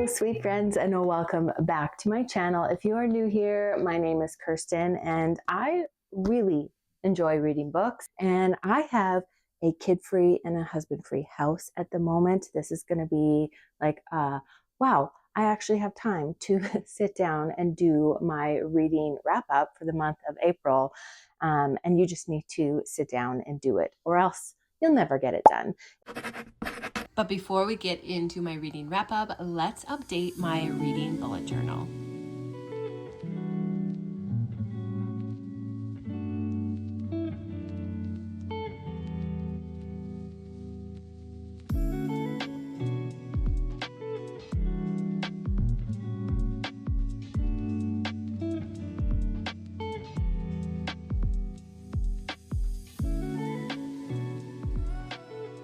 sweet friends, and welcome back to my channel. If you are new here, my name is Kirsten, and I really enjoy reading books. And I have a kid-free and a husband-free house at the moment. This is going to be like, wow, I actually have time to sit down and do my reading wrap-up for the month of April. And you just need to sit down and do it, or else you'll never get it done. But before we get into my reading wrap up, let's update my reading bullet journal.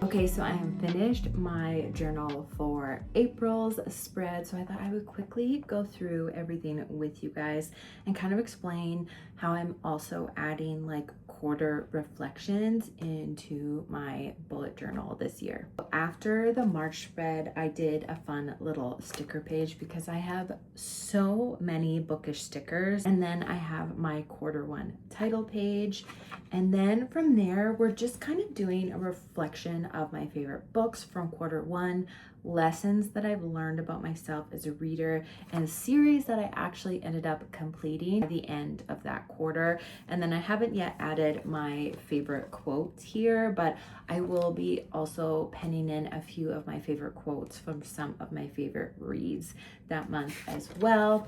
Okay, so I am finished my journal for April's spread, so I thought I would quickly go through everything with you guys and kind of explain how I'm also adding like quarter reflections into my bullet journal this year. After the March spread, I did a fun little sticker page because I have so many bookish stickers, and then I have my quarter one title page. And then from there, we're just kind of doing a reflection of my favorite books from quarter one, lessons that I've learned about myself as a reader, and a series that I actually ended up completing at the end of that quarter. And then I haven't yet added my favorite quotes here, but I will be also penning in a few of my favorite quotes from some of my favorite reads that month as well.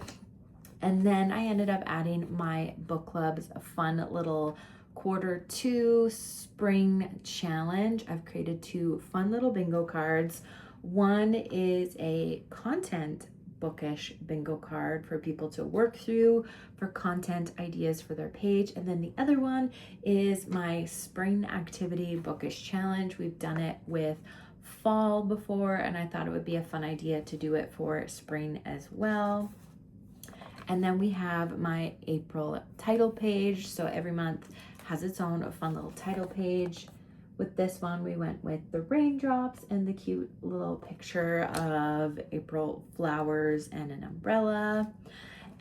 And then I ended up adding my book club's fun little quarter two spring challenge. I've created two fun little bingo cards. One is a content bookish bingo card for people to work through for content ideas for their page. And then the other one is my spring activity bookish challenge. We've done it with fall before, and I thought it would be a fun idea to do it for spring as well. And then we have my April title page. So every month has its own fun little title page. With this one, we went with the raindrops and the cute little picture of April flowers and an umbrella.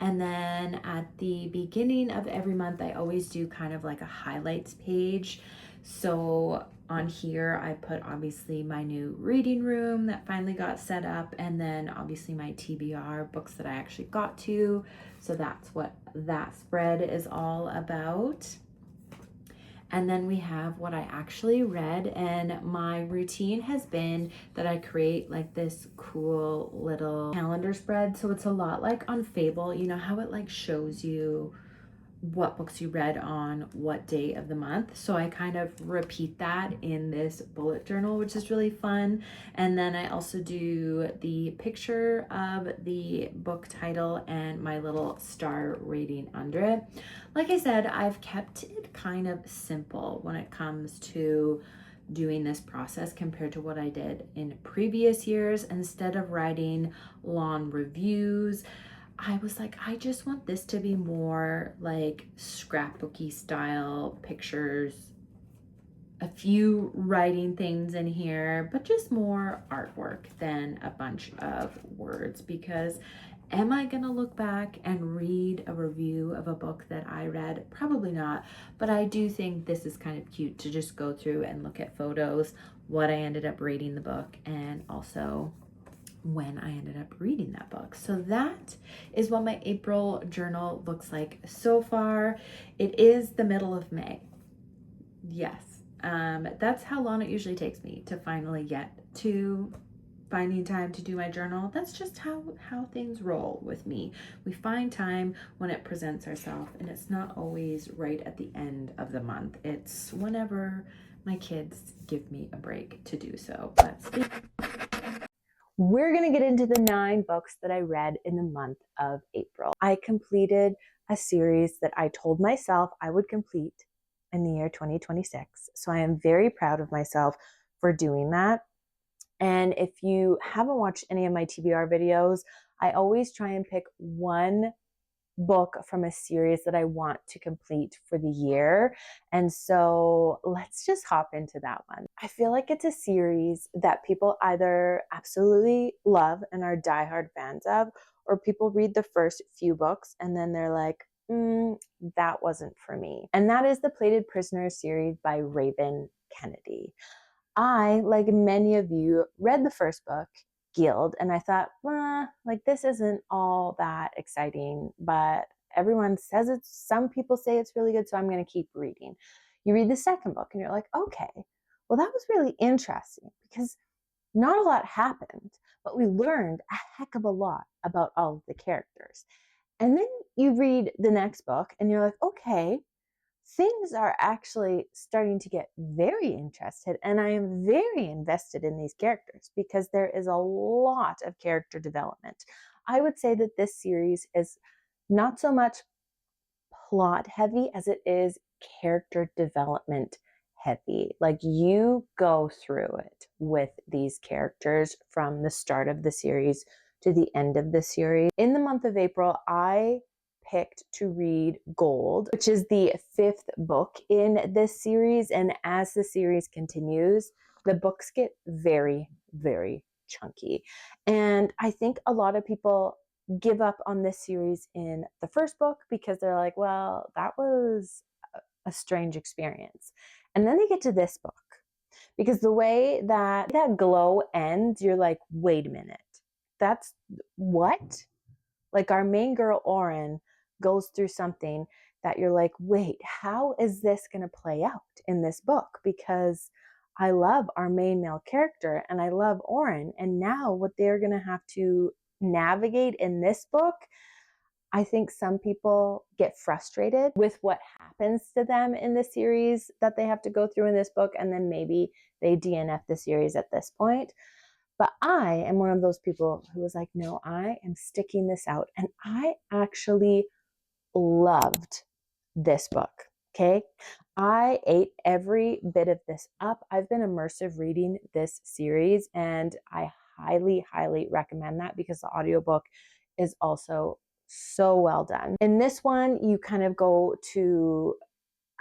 And then at the beginning of every month, I always do kind of like a highlights page. So on here, I put obviously my new reading room that finally got set up, and then obviously my TBR books that I actually got to. So that's what that spread is all about. And then we have what I actually read, and my routine has been that I create like this cool little calendar spread. So it's a lot like on Fable, you know how it like shows you what books you read on what day of the month. So I kind of repeat that in this bullet journal, which is really fun. And then I also do the picture of the book title and my little star rating under it. Like I said, I've kept it kind of simple when it comes to doing this process compared to what I did in previous years. Instead of writing long reviews, I was like, I just want this to be more like scrapbooky style pictures, a few writing things in here, but just more artwork than a bunch of words. Because am I gonna look back and read a review of a book that I read? Probably not, but I do think this is kind of cute to just go through and look at photos, what I ended up rating the book, and also when I ended up reading that book. So that is what my April journal looks like so far. It is the middle of May. Yes, that's how long it usually takes me to finally get to finding time to do my journal. That's just how things roll with me. We find time when it presents ourselves, and it's not always right at the end of the month. It's whenever my kids give me a break to do so. But We're going to get into the 9 books that I read in the month of April. I completed a series that I told myself I would complete in the year 2026. So I am very proud of myself for doing that. And if you haven't watched any of my TBR videos, I always try and pick one book from a series that I want to complete for the year. And so let's just hop into that one. I feel like it's a series that people either absolutely love and are diehard fans of, or people read the first few books and then they're like, that wasn't for me. And that is the Plated Prisoner series by Raven Kennedy. I, like many of you, read the first book, Guild, and I thought, like this isn't all that exciting, but everyone says it's, some people say it's really good, so I'm going to keep reading. You read the second book and you're like, okay, well, that was really interesting because not a lot happened, but we learned a heck of a lot about all of the characters. And then you read the next book and you're like, okay, things are actually starting to get very interested, and I am very invested in these characters because there is a lot of character development. I would say that this series is not so much plot heavy as it is character development heavy. Like you go through it with these characters from the start of the series to the end of the series. In the month of April, I picked to read Gold, which is the 5th book in this series. And as the series continues, the books get very, very chunky. And I think a lot of people give up on this series in the first book because they're like, well, that was a strange experience. And then they get to this book because the way that that glow ends, you're like, wait a minute, that's what? Like our main girl, Oren, goes through something that you're like, wait, how is this going to play out in this book? Because I love our main male character and I love Oren. And now what they're going to have to navigate in this book, I think some people get frustrated with what happens to them in the series that they have to go through in this book. And then maybe they DNF the series at this point. But I am one of those people who was like, no, I am sticking this out. And I actually loved this book. Okay. I ate every bit of this up. I've been immersive reading this series and I highly, highly recommend that because the audiobook is also so well done. In this one, you kind of go to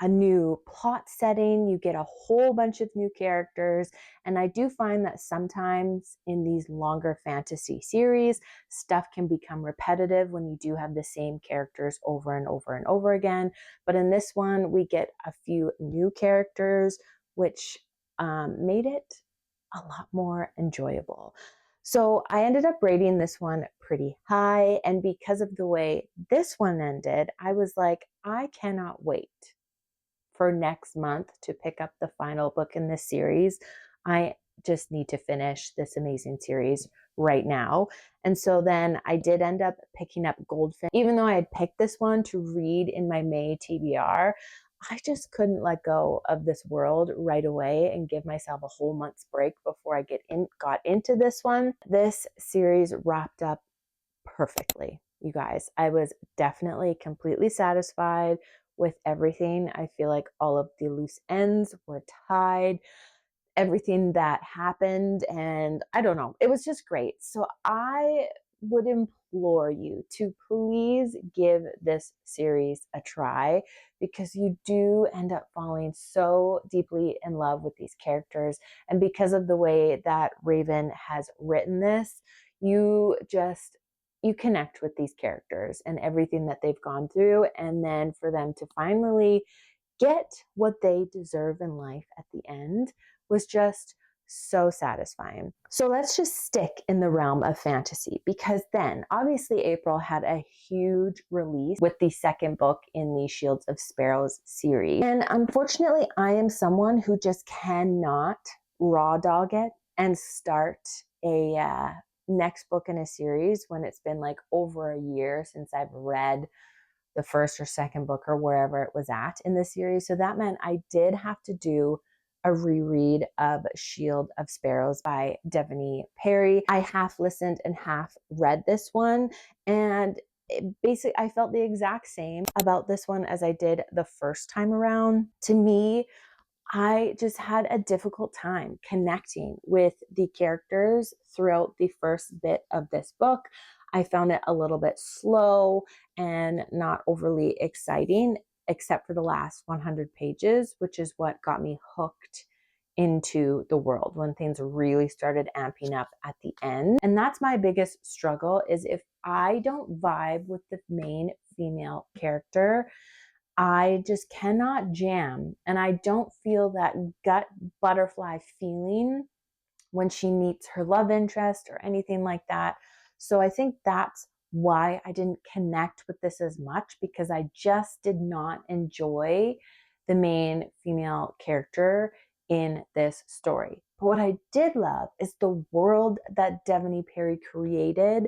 a new plot setting, you get a whole bunch of new characters. And I do find that sometimes in these longer fantasy series, stuff can become repetitive when you do have the same characters over and over and over again. But in this one, we get a few new characters, which made it a lot more enjoyable. So I ended up rating this one pretty high. And because of the way this one ended, I was like, I cannot wait for next month to pick up the final book in this series. I just need to finish this amazing series right now. And so then I did end up picking up Goldfinch. Even though I had picked this one to read in my May TBR, I just couldn't let go of this world right away and give myself a whole month's break before I got into this one. This series wrapped up perfectly, you guys. I was definitely completely satisfied with everything. I feel like all of the loose ends were tied, everything that happened, and I don't know, it was just great. So I would implore you to please give this series a try because you do end up falling so deeply in love with these characters. And because of the way that Raven has written this, you connect with these characters and everything that they've gone through. And then for them to finally get what they deserve in life at the end was just so satisfying. So let's just stick in the realm of fantasy because then obviously April had a huge release with the second book in the Shields of Sparrows series. And unfortunately, I am someone who just cannot raw dog it and start a next book in a series when it's been like over a year since I've read the first or second book or wherever it was at in the series. So that meant I did have to do a reread of Shield of Sparrows by Devaney Perry. I half listened and half read this one, and basically I felt the exact same about this one as I did the first time around. To me, I just had a difficult time connecting with the characters throughout the first bit of this book. I found it a little bit slow and not overly exciting, except for the last 100 pages, which is what got me hooked into the world when things really started amping up at the end. And that's my biggest struggle, is if I don't vibe with the main female character, I just cannot jam, and I don't feel that gut butterfly feeling when she meets her love interest or anything like that. So I think that's why I didn't connect with this as much, because I just did not enjoy the main female character in this story. But what I did love is the world that Devaney Perry created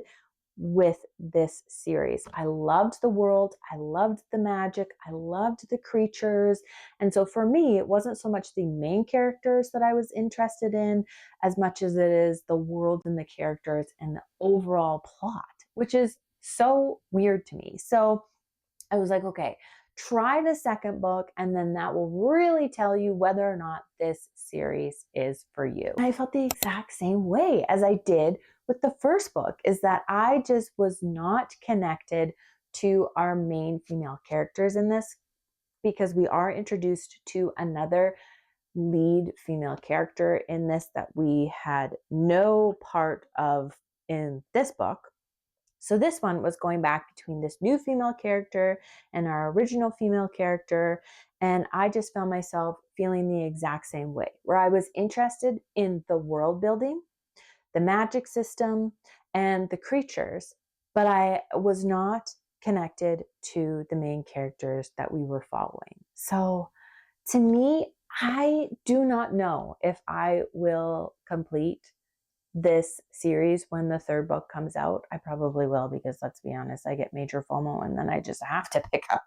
with this series. I loved the world, I loved the magic, I loved the creatures. And so for me, it wasn't so much the main characters that I was interested in as much as it is the world and the characters and the overall plot, which is so weird to me. So I was like, okay, try the second book, and then that will really tell you whether or not this series is for you. And I felt the exact same way as I did with the first book, is that I just was not connected to our main female characters in this, because we are introduced to another lead female character in this that we had no part of in this book. So this one was going back between this new female character and our original female character. And I just found myself feeling the exact same way, where I was interested in the world building, the magic system, and the creatures, but I was not connected to the main characters that we were following. So to me, I do not know if I will complete this series when the third book comes out. I probably will, because let's be honest, I get major FOMO and then I just have to pick up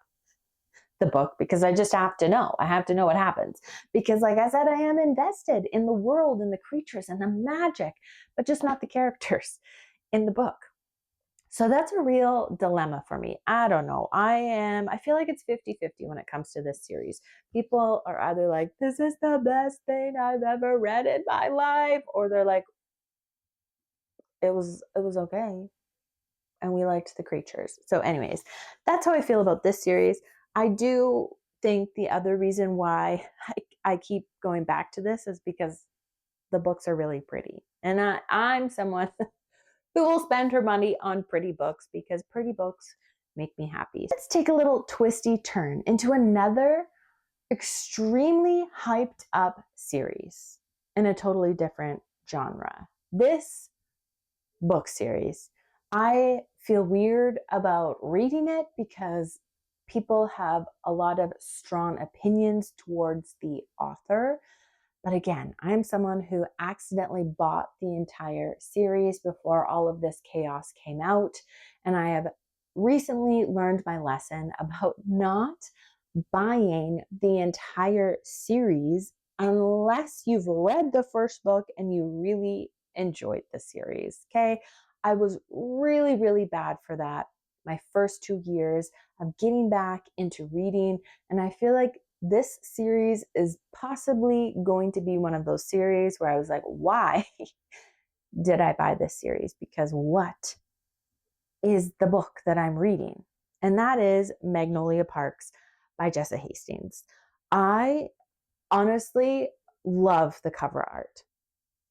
the book because I just have to know. I have to know what happens. Because, like I said, I am invested in the world and the creatures and the magic, but just not the characters in the book. So that's a real dilemma for me. I don't know. I feel like it's 50-50 when it comes to this series. People are either like, this is the best thing I've ever read in my life, or they're like, it was okay, and we liked the creatures. So anyways, that's how I feel about this series. I do think the other reason why I keep going back to this is because the books are really pretty, and I'm someone who will spend her money on pretty books because pretty books make me happy. Let's take a little twisty turn into another extremely hyped up series in a totally different genre. This book series, I feel weird about reading it because people have a lot of strong opinions towards the author. But again, I'm someone who accidentally bought the entire series before all of this chaos came out. And I have recently learned my lesson about not buying the entire series unless you've read the first book and you really enjoyed the series. Okay. I was really, really bad for that my first 2 years of getting back into reading. And I feel like this series is possibly going to be one of those series where I was like, why did I buy this series? Because what is the book that I'm reading? And that is Magnolia Parks by Jessa Hastings. I honestly love the cover art.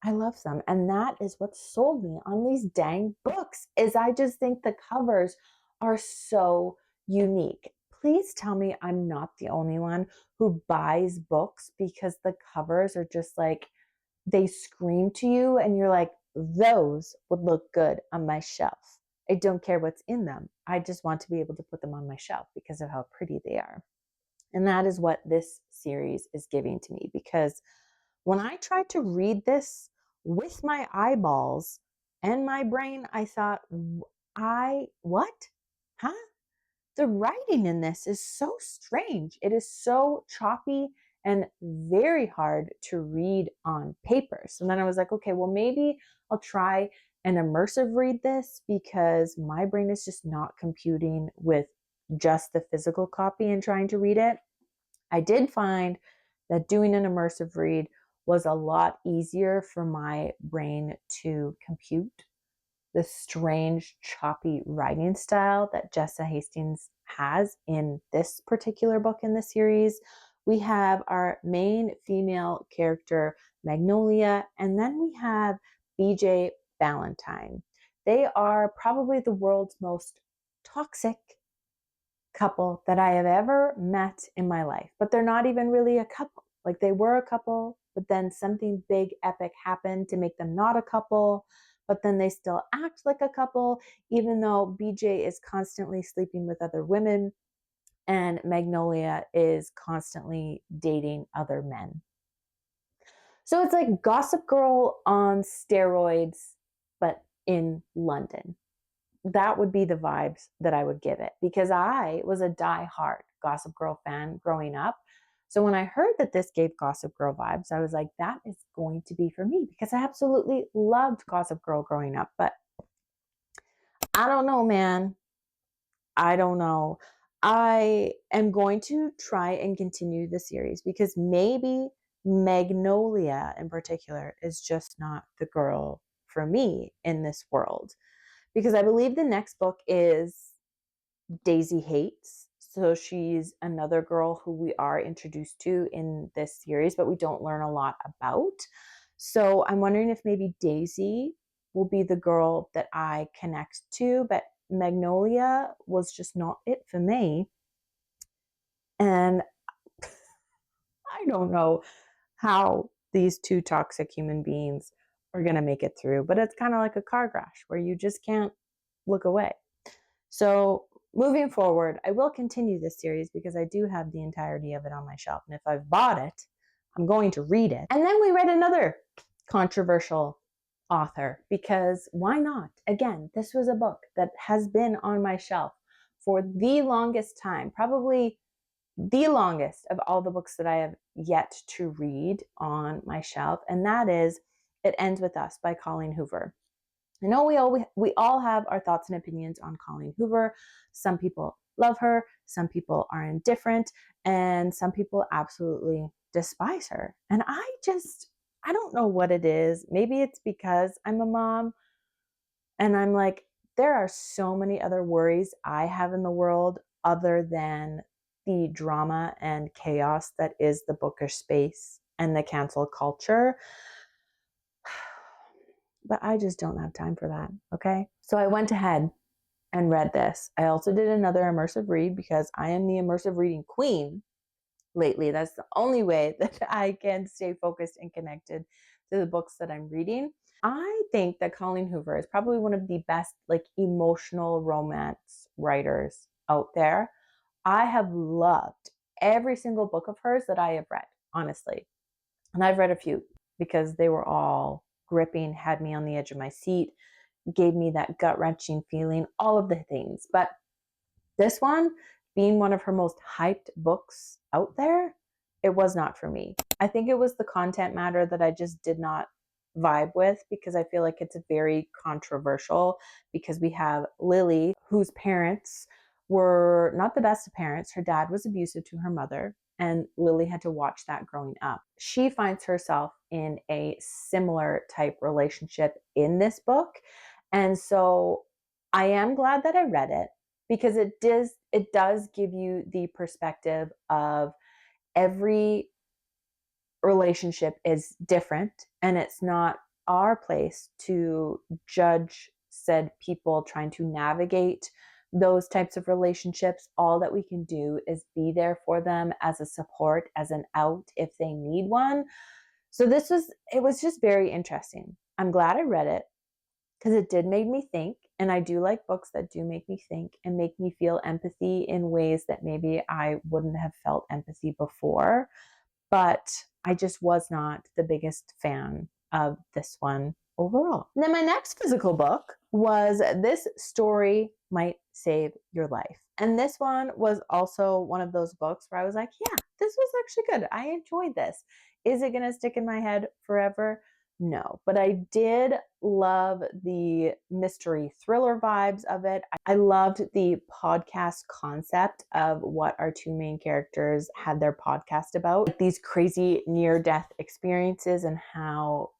I love them. And that is what sold me on these dang books, is I just think the covers are so unique. Please tell me I'm not the only one who buys books because the covers are just like, they scream to you and you're like, those would look good on my shelf. I don't care what's in them. I just want to be able to put them on my shelf because of how pretty they are. And that is what this series is giving to me, because when I tried to read this with my eyeballs and my brain, I thought, what? Huh? The writing in this is so strange. It is so choppy and very hard to read on paper. So then I was like, okay, well, maybe I'll try an immersive read this, because my brain is just not computing with just the physical copy and trying to read it. I did find that doing an immersive read was a lot easier for my brain to compute the strange, choppy writing style that Jessa Hastings has in this particular book in the series. We have our main female character, Magnolia, and then we have BJ Valentine. They are probably the world's most toxic couple that I have ever met in my life, but they're not even really a couple. Like they were a couple, but then something big, epic happened to make them not a couple, but then they still act like a couple, even though BJ is constantly sleeping with other women and Magnolia is constantly dating other men. So it's like Gossip Girl on steroids, but in London. That would be the vibes that I would give it, because I was a die-hard Gossip Girl fan growing up. So when I heard that this gave Gossip Girl vibes, I was like, that is going to be for me, because I absolutely loved Gossip Girl growing up. But I don't know, man. I don't know. I am going to try and continue the series because maybe Magnolia in particular is just not the girl for me in this world. Because I believe the next book is Daisy Hates. So she's another girl who we are introduced to in this series, but we don't learn a lot about. So I'm wondering if maybe Daisy will be the girl that I connect to, but Magnolia was just not it for me. And I don't know how these two toxic human beings are going to make it through, but it's kind of like a car crash where you just can't look away. So moving forward, I will continue this series because I do have the entirety of it on my shelf. And if I've bought it, I'm going to read it. And then we read another controversial author because why not? Again, this was a book that has been on my shelf for the longest time, probably the longest of all the books that I have yet to read on my shelf. And that is It Ends With Us by Colleen Hoover. I know we all have our thoughts and opinions on Colleen Hoover. Some people love her, some people are indifferent, and some people absolutely despise her. And I don't know what it is. Maybe it's because I'm a mom and I'm like, there are so many other worries I have in the world other than the drama and chaos that is the bookish space and the cancel culture. But I just don't have time for that, okay? So I went ahead and read this. I also did another immersive read because I am the immersive reading queen lately. That's the only way that I can stay focused and connected to the books that I'm reading. I think that Colleen Hoover is probably one of the best like emotional romance writers out there. I have loved every single book of hers that I have read, honestly. And I've read a few because they were all gripping, had me on the edge of my seat, gave me that gut-wrenching feeling, all of the things. But this one, being one of her most hyped books out there, it was not for me. I think it was the content matter that I just did not vibe with because I feel like it's very controversial because we have Lily, whose parents were not the best of parents. Her dad was abusive to her mother, and Lily had to watch that growing up. She finds herself in a similar type relationship in this book. And so I am glad that I read it because it does give you the perspective of every relationship is different and it's not our place to judge said people trying to navigate those types of relationships. All that we can do is be there for them as a support, as an out if they need one. So it was just very interesting. I'm glad I read it because it did make me think. And I do like books that do make me think and make me feel empathy in ways that maybe I wouldn't have felt empathy before. But I just was not the biggest fan of this one overall. And then my next physical book was This Story Might Save Your Life. And this one was also one of those books where I was like, yeah, this was actually good. I enjoyed this. Is it going to stick in my head forever? No, but I did love the mystery thriller vibes of it. I loved the podcast concept of what our two main characters had their podcast about, these crazy near-death experiences and how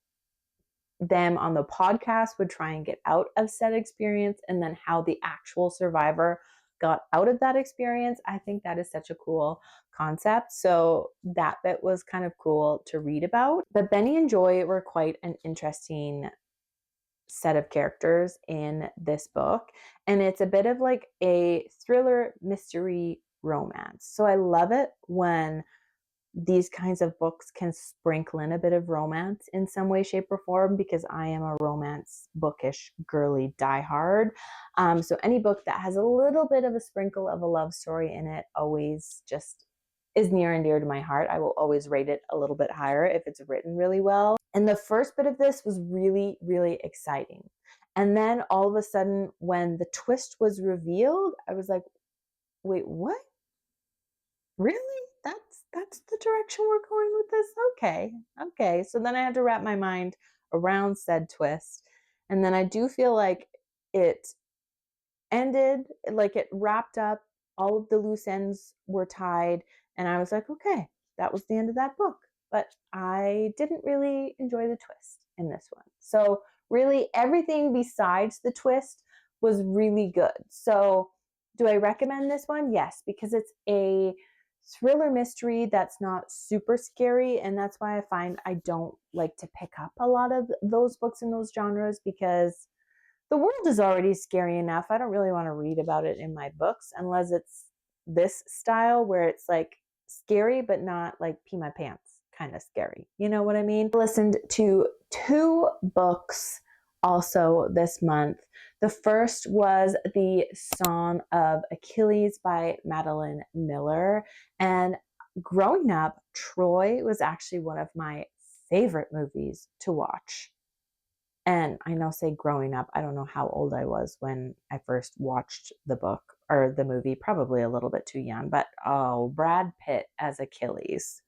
them on the podcast would try and get out of said experience, and then how the actual survivor got out of that experience. I think that is such a cool concept. So that bit was kind of cool to read about. But Benny and Joy were quite an interesting set of characters in this book. And it's a bit of like a thriller mystery romance. So I love it when these kinds of books can sprinkle in a bit of romance in some way, shape, or form, because I am a romance bookish girly diehard. So any book that has a little bit of a sprinkle of a love story in it always just is near and dear to my heart. I will always rate it a little bit higher if it's written really well. And the first bit of this was really, really exciting. And then all of a sudden, when the twist was revealed, I was like, wait, what? Really? That's the direction we're going with this? Okay. So then I had to wrap my mind around said twist. And then I do feel like it ended, like it wrapped up, all of the loose ends were tied, and I was like, okay, that was the end of that book. But I didn't really enjoy the twist in this one. So really everything besides the twist was really good. So do I recommend this one? Yes, because it's a thriller mystery that's not super scary, and that's why I find I don't like to pick up a lot of those books in those genres, because the world is already scary enough. I don't really want to read about it in my books unless it's this style where it's like scary but not like pee my pants kind of scary. You know what I mean? I listened to 2 books also this month. The first was The Song of Achilles by Madeline Miller. And growing up, Troy was actually one of my favorite movies to watch. And I know, say growing up, I don't know how old I was when I first watched the book or the movie, probably a little bit too young, but oh, Brad Pitt as Achilles.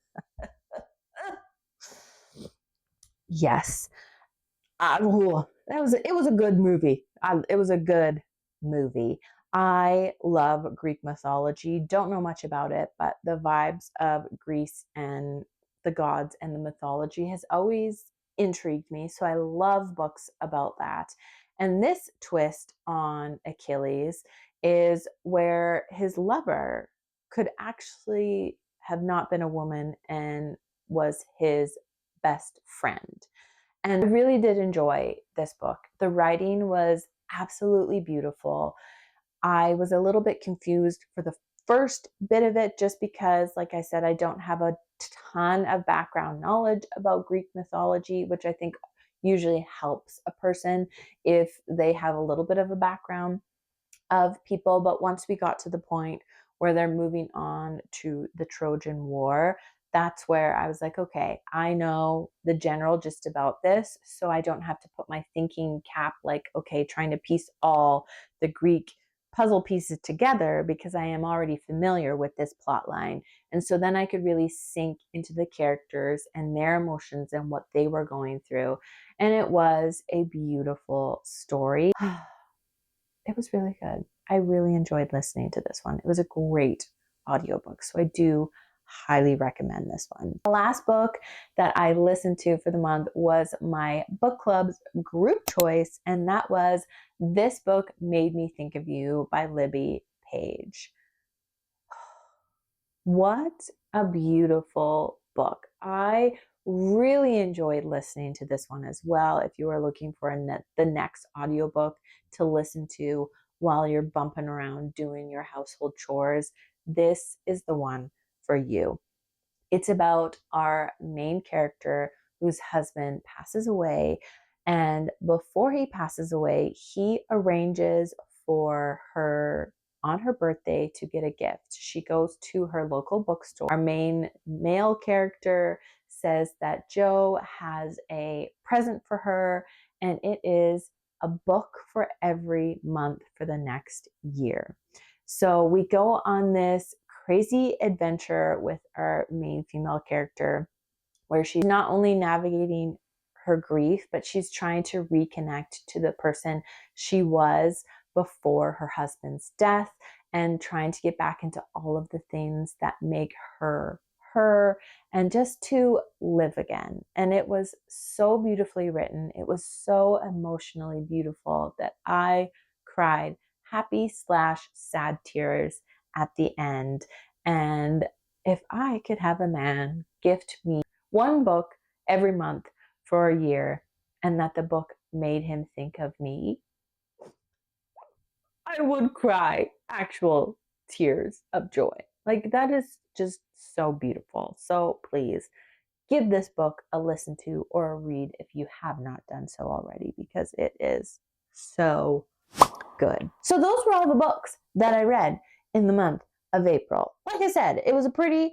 Yes. It was a good movie. It was a good movie. I love Greek mythology. Don't know much about it, but the vibes of Greece and the gods and the mythology has always intrigued me. So I love books about that. And this twist on Achilles is where his lover could actually have not been a woman and was his best friend. And I really did enjoy this book. The writing was absolutely beautiful. I was a little bit confused for the first bit of it, just because, like I said, I don't have a ton of background knowledge about Greek mythology, which I think usually helps a person if they have a little bit of a background of people. But once we got to the point where they're moving on to the Trojan War, that's where I was like, okay, I know the general gist about this, so I don't have to put my thinking cap, like, okay, trying to piece all the Greek puzzle pieces together, because I am already familiar with this plot line. And so then I could really sink into the characters and their emotions and what they were going through. And it was a beautiful story. It was really good. I really enjoyed listening to this one. It was a great audiobook. So I do highly recommend this one. The last book that I listened to for the month was my book club's group choice, and that was This Book Made Me Think of You by Libby Page. What a beautiful book. I really enjoyed listening to this one as well. If you are looking for the next audiobook to listen to while you're bumping around doing your household chores, this is the one for you. It's about our main character whose husband passes away. And before he passes away, he arranges for her on her birthday to get a gift. She goes to her local bookstore. Our main male character says that Joe has a present for her, and it is a book for every month for the next year. So we go on this crazy adventure with our main female character, where she's not only navigating her grief, but she's trying to reconnect to the person she was before her husband's death, and trying to get back into all of the things that make her her and just to live again. And it was so beautifully written. It was so emotionally beautiful that I cried happy/sad tears at the end. And if I could have a man gift me one book every month for a year, and that the book made him think of me, I would cry actual tears of joy. Like, that is just so beautiful. So please give this book a listen to or a read if you have not done so already, because it is so good. So those were all the books that I read in the month of April. Like I said, it was a pretty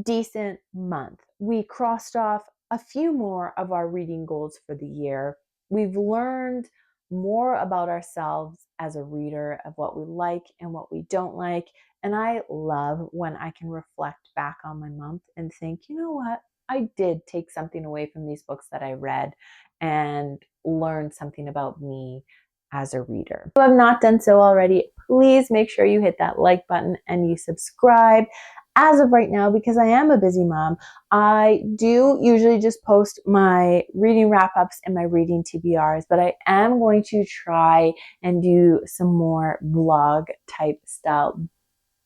decent month. We crossed off a few more of our reading goals for the year. We've learned more about ourselves as a reader, of what we like and what we don't like. And I love when I can reflect back on my month and think, you know what? I did take something away from these books that I read and learn something about me as a reader. If you have not done so already, please make sure you hit that like button and you subscribe. As of right now, because I am a busy mom, I do usually just post my reading wrap-ups and my reading TBRs, but I am going to try and do some more vlog type style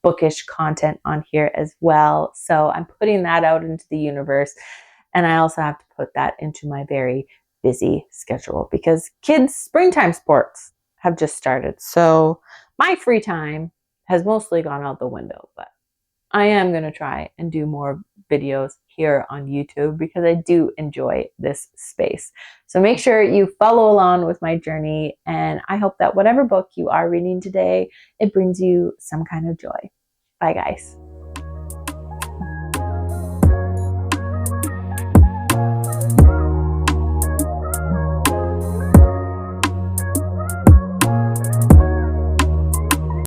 bookish content on here as well. So I'm putting that out into the universe. And I also have to put that into my very busy schedule because kids' springtime sports have just started. So my free time has mostly gone out the window, but I am going to try and do more videos here on YouTube because I do enjoy this space. So make sure you follow along with my journey, and I hope that whatever book you are reading today, it brings you some kind of joy. Bye, guys.